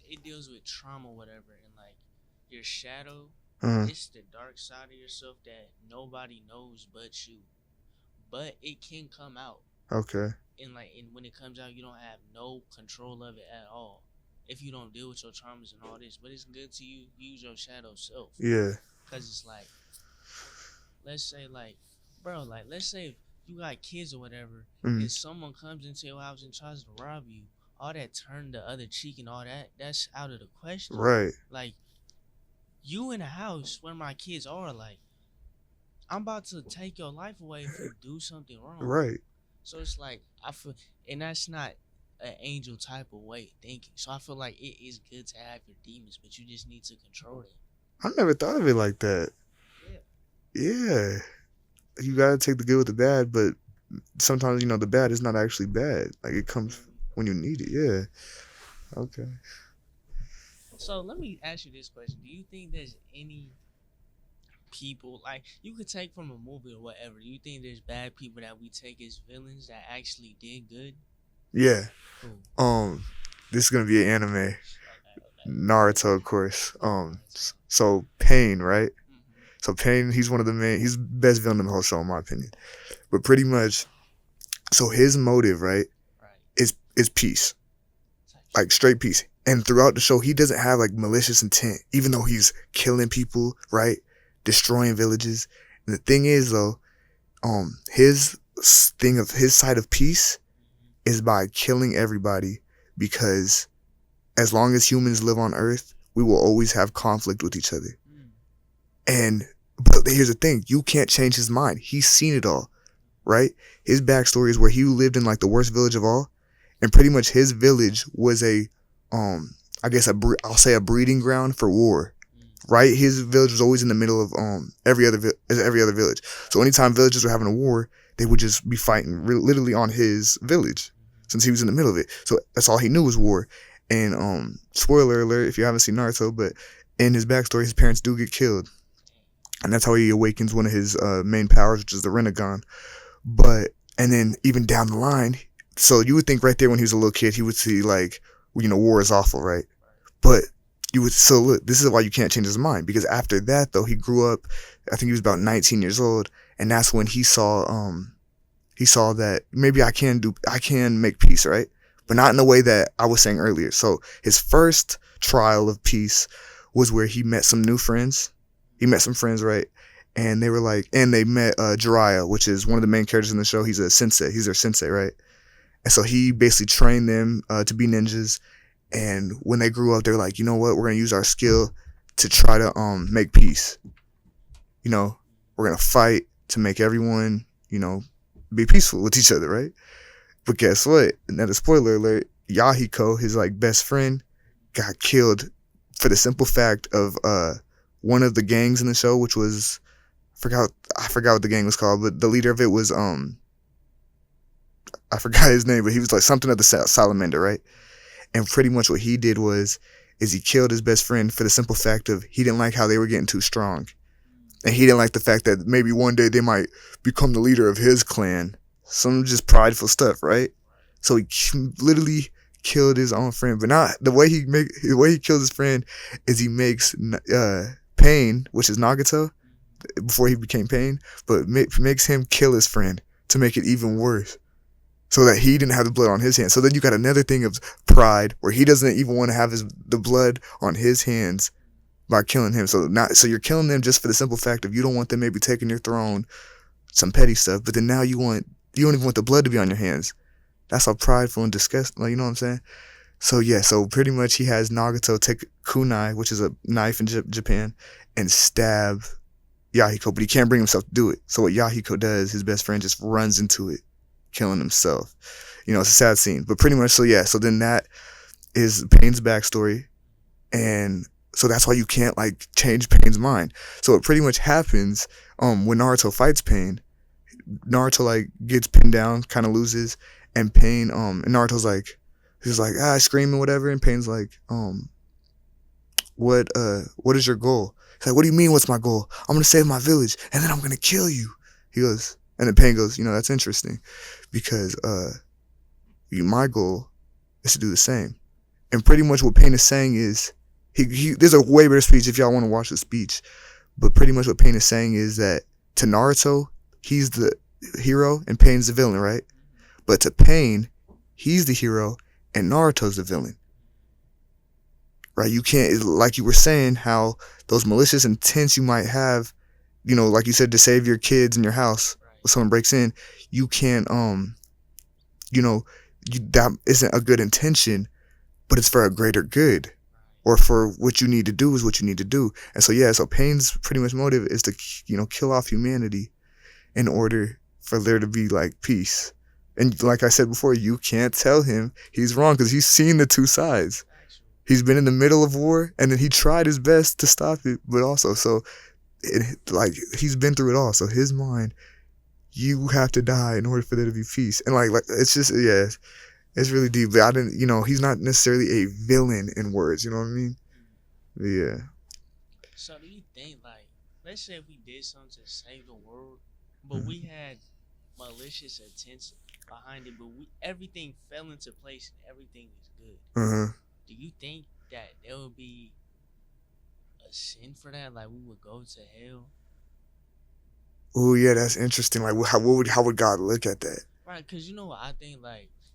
it deals with trauma, whatever, and like your shadow, Uh-huh. it's the dark side of yourself that nobody knows but you. But it can come out, Okay. and when it comes out, you don't have no control of it at all. If you don't deal with your traumas and all this, but it's good to use your shadow self, Yeah. cause it's like, let's say like, bro, like let's say you got kids or whatever, Mm. and someone comes into your house and tries to rob you, all that turn the other cheek and all that's out of the question. Right. Like you in a house where my kids are, like I'm about to take your life away if you do something wrong. Right. So it's like I feel, and that's not an angel type of way of thinking. So I feel like it is good to have your demons, but you just need to control them. I never thought of it like that. Yeah. Yeah. You gotta take the good with the bad, but sometimes the bad is not actually bad. Like it comes when you need it. Yeah. Okay. So let me ask you this question: do you think there's any people, like you could take from a movie or whatever? Do you think there's bad people that we take as villains that actually did good? Yeah. Who? This is gonna be an anime. Okay. Naruto, of course. Naruto. So Pain, right? Mm-hmm. So Pain, he's one of the main. He's the best villain in the whole show, in my opinion. But pretty much, so his motive, right, Right. is peace, like straight peace. And throughout the show, he doesn't have like malicious intent, even though he's killing people, right, destroying villages. And the thing is, though, his his side of peace Mm-hmm. is by killing everybody, because as long as humans live on Earth, we will always have conflict with each other. And but here's the thing: you can't change his mind. He's seen it all, right? His backstory is where he lived in like the worst village of all, and pretty much his village was I guess I'll say a breeding ground for war, right? His village was always in the middle of every other village. So anytime villages were having a war, they would just be fighting literally on his village, since he was in the middle of it. So that's all he knew was war. And spoiler alert if you haven't seen Naruto, but in his backstory, his parents do get killed, and that's how he awakens one of his main powers, which is the Rinnegan. And then even down the line, so you would think right there when he was a little kid, he would see like war is awful, right? But so look, this is why you can't change his mind, because after that though, he grew up. I think he was about 19 years old, and that's when he saw that maybe I can make peace, right? But not in the way that I was saying earlier. So his first trial of peace was where he met some new friends. He met some friends, right? And they were like, and they met Jiraiya, which is one of the main characters in the show. He's a sensei. He's their sensei, right? And so he basically trained them to be ninjas. And when they grew up, they were like, you know what? We're going to use our skill to try to make peace. We're going to fight to make everyone, be peaceful with each other, right? But guess what? Another spoiler alert, Yahiko, his best friend, got killed for the simple fact of one of the gangs in the show, which was I forgot what the gang was called, but the leader of it was I forgot his name, but he was like something of the salamander, right? And pretty much what he did is he killed his best friend for the simple fact of he didn't like how they were getting too strong. And he didn't like the fact that maybe one day they might become the leader of his clan. Some just prideful stuff, right? So he literally killed his own friend. But not the way he kills his friend is he makes Pain, which is Nagato, before he became Pain, but makes him kill his friend to make it even worse, so that he didn't have the blood on his hands. So then you got another thing of pride where he doesn't even want to have the blood on his hands by killing him. So you're killing them just for the simple fact of you don't want them maybe taking your throne, some petty stuff. But then now you don't even want the blood to be on your hands. That's how prideful and disgusting. You know what I'm saying? So yeah. So pretty much he has Nagato take kunai, which is a knife in Japan, and stab Yahiko, but he can't bring himself to do it. So what Yahiko does, his best friend just runs into it, killing himself. It's a sad scene. But pretty much, so yeah. So then that is Pain's backstory, and so that's why you can't change Pain's mind. So it pretty much happens when Naruto fights Pain. Naruto gets pinned down, kind of loses, and Pain and Naruto's he's screaming whatever, and Pain's what is your goal? He's like, what do you mean what's my goal? I'm gonna save my village and then I'm gonna kill you. He goes, and then Pain goes, that's interesting, because my goal is to do the same. And pretty much what Pain is saying is there's a way better speech if y'all want to watch the speech, but pretty much what Pain is saying is that to Naruto, he's the hero and Pain's the villain, right? But to Pain, he's the hero and Naruto's the villain, right? You can't, like you were saying, how those malicious intents you might have, like you said, to save your kids in your house when someone breaks in, you can't, that isn't a good intention, but it's for a greater good. Or for what you need to do is what you need to do. And so, yeah, so Pain's pretty much motive is to, kill off humanity in order for there to be peace. And like I said before, you can't tell him he's wrong because he's seen the two sides. He's been in the middle of war, and then he tried his best to stop it, but also, he's been through it all. So his mind, you have to die in order for there to be peace. And it's just, yeah, it's really deep. But I didn't, he's not necessarily a villain in words. You know what I mean? But yeah. So do you think, let's say if we did something to save the world, but we had malicious intents behind it, but everything fell into place and everything is good. Do you think that there would be a sin for that? We would go to hell? Oh yeah, that's interesting. How would God look at that? Right, because you know what I think.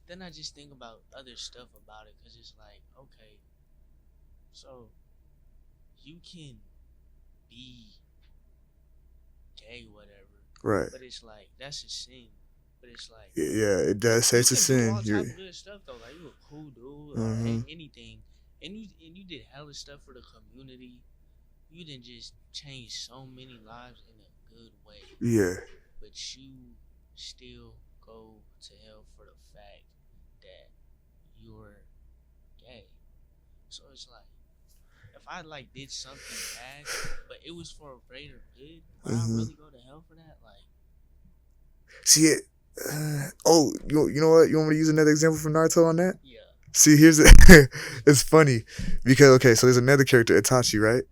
Then I just think about other stuff about it, because it's okay, so you can be gay, whatever, right? But it's that's a sin. But it's yeah, it does say it's a sin. All type of good stuff though, you a cool dude, or anything, and you did hella stuff for the community. You didn't just change so many lives in a good way. Yeah. But you still go to hell for the fact that you're gay. So it's if I did something bad, but it was for a greater good, would I really go to hell for that? See it. You know what? You want me to use another example from Naruto on that? Yeah. See, it's funny because so there's another character, Itachi, right?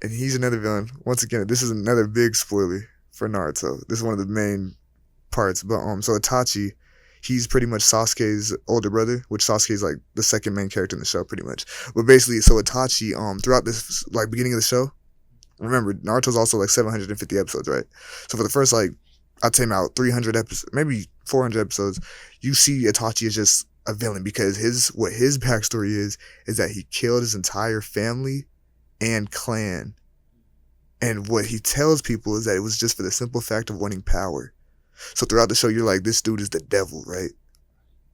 And he's another villain. Once again, this is another big spoiler for Naruto. This is one of the main parts. But so Itachi, He's pretty much Sasuke's older brother, which Sasuke's like the second main character in the show, pretty much. But basically, so Itachi, throughout this like beginning of the show, remember Naruto's also like 750 episodes, right? So for the first like I'd say about 300 episodes, maybe 400 episodes, you see Itachi is just a villain because his backstory is that he killed his entire family and clan. And what he tells people is that it was just for the simple fact of wanting power. So throughout the show, you're like, this dude is the devil, right?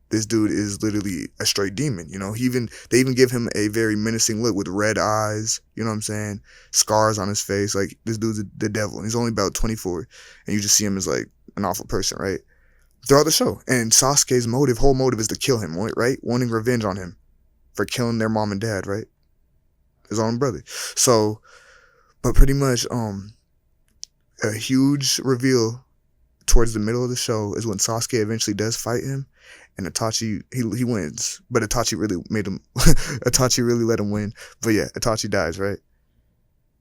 This dude is literally a straight demon. They even give him a very menacing look with red eyes. You know what I'm saying? Scars on his face. Like this dude's the devil. And he's only about 24, and you just see him as like an awful person, right? Throughout the show, and Sasuke's whole motive is to kill him, right? Wanting revenge on him for killing their mom and dad, right? His own brother. So, but pretty much, a huge reveal towards the middle of the show is when Sasuke eventually does fight him, and Itachi he wins, but Itachi really made him Itachi really let him win. But yeah, Itachi dies, right?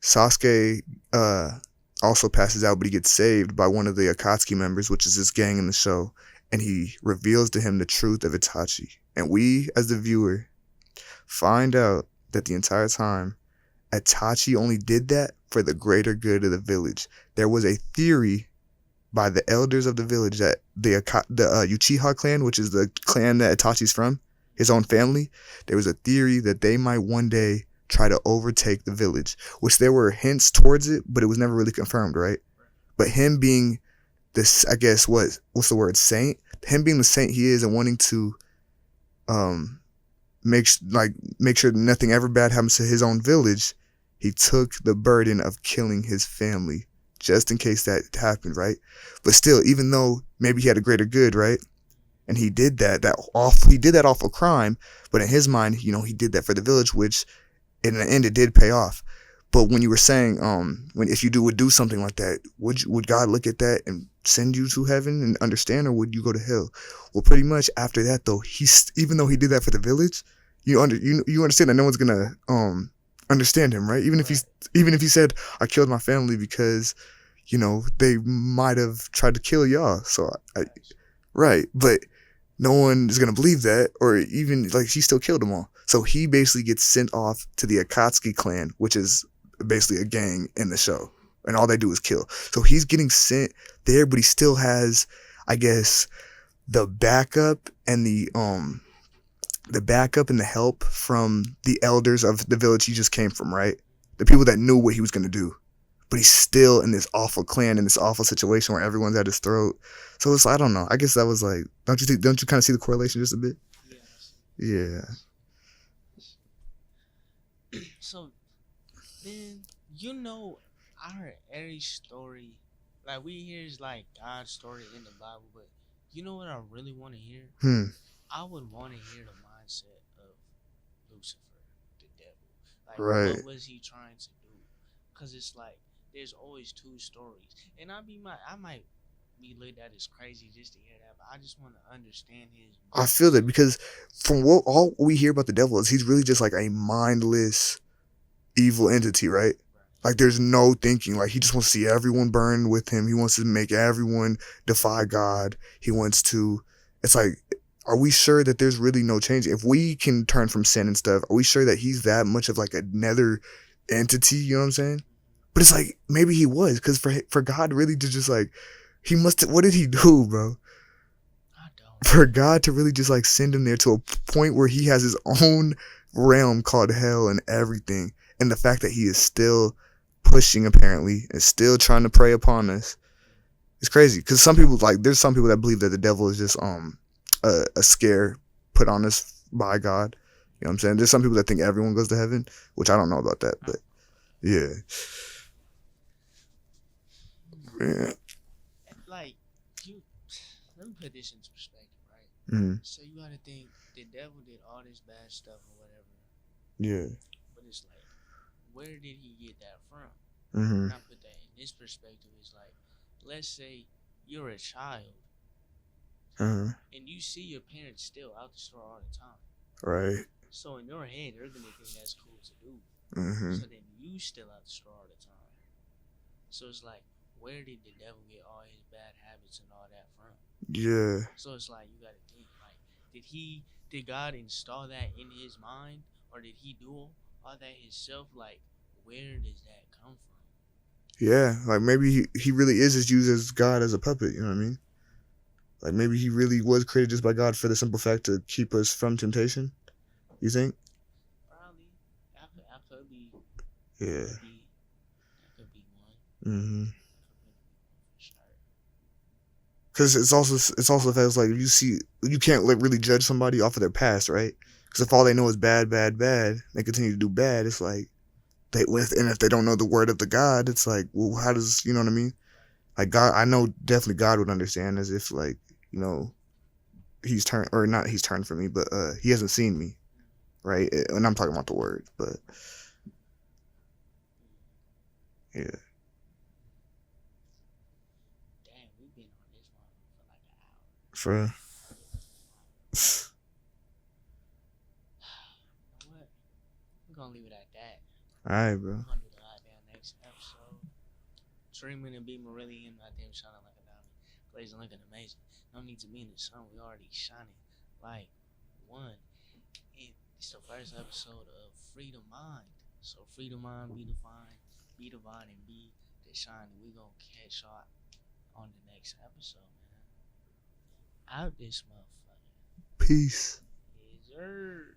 Sasuke also passes out, but he gets saved by one of the Akatsuki members, which is this gang in the show, and he reveals to him the truth of Itachi. And we, as the viewer, find out that the entire time Itachi only did that for the greater good of the village. There was a theory by the elders of the village that the Uchiha clan, which is the clan that Itachi's from, his own family, there was a theory that they might one day try to overtake the village, which there were hints towards it, but it was never really confirmed, right? But him being this, I guess, what's the word, saint? Him being the saint he is and wanting to make sure nothing ever bad happens to his own village, he took the burden of killing his family just in case that happened, right? But still, even though maybe he had a greater good, right? And he did that off of crime, but in his mind, he did that for the village, which in the end it did pay off. But when you were saying, if you would do something like that, would God look at that and send you to heaven and understand, or would you go to hell? Well, pretty much after that, though, even though he did that for the village, you understand that no one's gonna understand him, right? Even if he said, I killed my family because they might have tried to kill y'all. So right, but no one is gonna believe that, or even like he still killed them all. So he basically gets sent off to the Akatsuki clan, which is basically a gang in the show, and all they do is kill. So he's getting sent there, but he still has, I guess, the backup and the help from the elders of the village he just came from, right? The people that knew what he was gonna do. But he's still in this awful clan, in this awful situation where everyone's at his throat. So it's, I don't know. I guess that was like, don't you kind of see the correlation just a bit? Yeah. Yeah. So then I heard every story, like we hear is like God's story in the Bible, but you know what I really want to hear? I would want to hear the mindset of Lucifer, the devil. Like, Right. what was he trying to do? Because it's like there's always two stories, and I might be looked at as crazy just to hear that, but I just want to understand his mindset. I feel that because from all we hear about the devil is he's really just like a mindless, evil entity, right? Like there's no thinking. Like he just wants to see everyone burn with him. He wants to make everyone defy God. He wants to. It's like, are we sure that there's really no change? If we can turn from sin and stuff, are we sure that he's that much of like another entity? You know what I'm saying? But it's like maybe he was, because for God really to just like, he must. What did he do, bro? I don't. For God to really just like send him there to a point where he has his own realm called hell and everything, and the fact that he is still pushing apparently and still trying to prey upon us, it's crazy. Because there's some people that believe that the devil is just a scare put on us by God. You know what I'm saying? There's some people that think everyone goes to heaven, which I don't know about that, but yeah. Yeah. Like, let me put this into perspective, right? Mm-hmm. So you gotta think the devil did all this bad stuff or whatever. Yeah. But it's like, where did he get that from? Mm-hmm. And I put that in this perspective. It's like, let's say you're a child, Uh-huh. and you see your parents still out the store all the time. Right. So in your head, you're gonna think that's cool to do. Mm-hmm. So then you still out the store all the time. So it's like, where did the devil get all his bad habits and all that from? Yeah. So it's like you gotta think like, did God install that in his mind, or did he do all that himself? Like, where does that come from? Yeah. Like maybe he really is just used as God as a puppet. You know what I mean? Like maybe he really was created just by God for the simple fact to keep us from temptation. You think? Probably. I could be. Yeah. Could be. That could be one. Mm-hmm. That could really be one for sure. Because it's also the fact like you see you can't like really judge somebody off of their past, right? Because if all they know is bad, bad, bad, they continue to do bad. It's like if they don't know the word of the God, it's like, well, how does you know what I mean? Like God, I know definitely God would understand as if like you know he's turned or not he's turned from me, but he hasn't seen me, right? And I'm talking about the word, but yeah, Damn, we've been on this one for like an hour. for You know what? We're gonna leave it at that. all right, bro. We're gonna do the goddamn next episode. Dreaming and being really in goddamn shining like a diamond. Blazing looking amazing. No need to be in the sun. We already shining like one. And it's the first episode of Freedom Mind. So Freedom Mind, be divine, and be the shining. We gonna catch y'all on the next episode, man. Out this motherfucker. Peace. Yes, sir.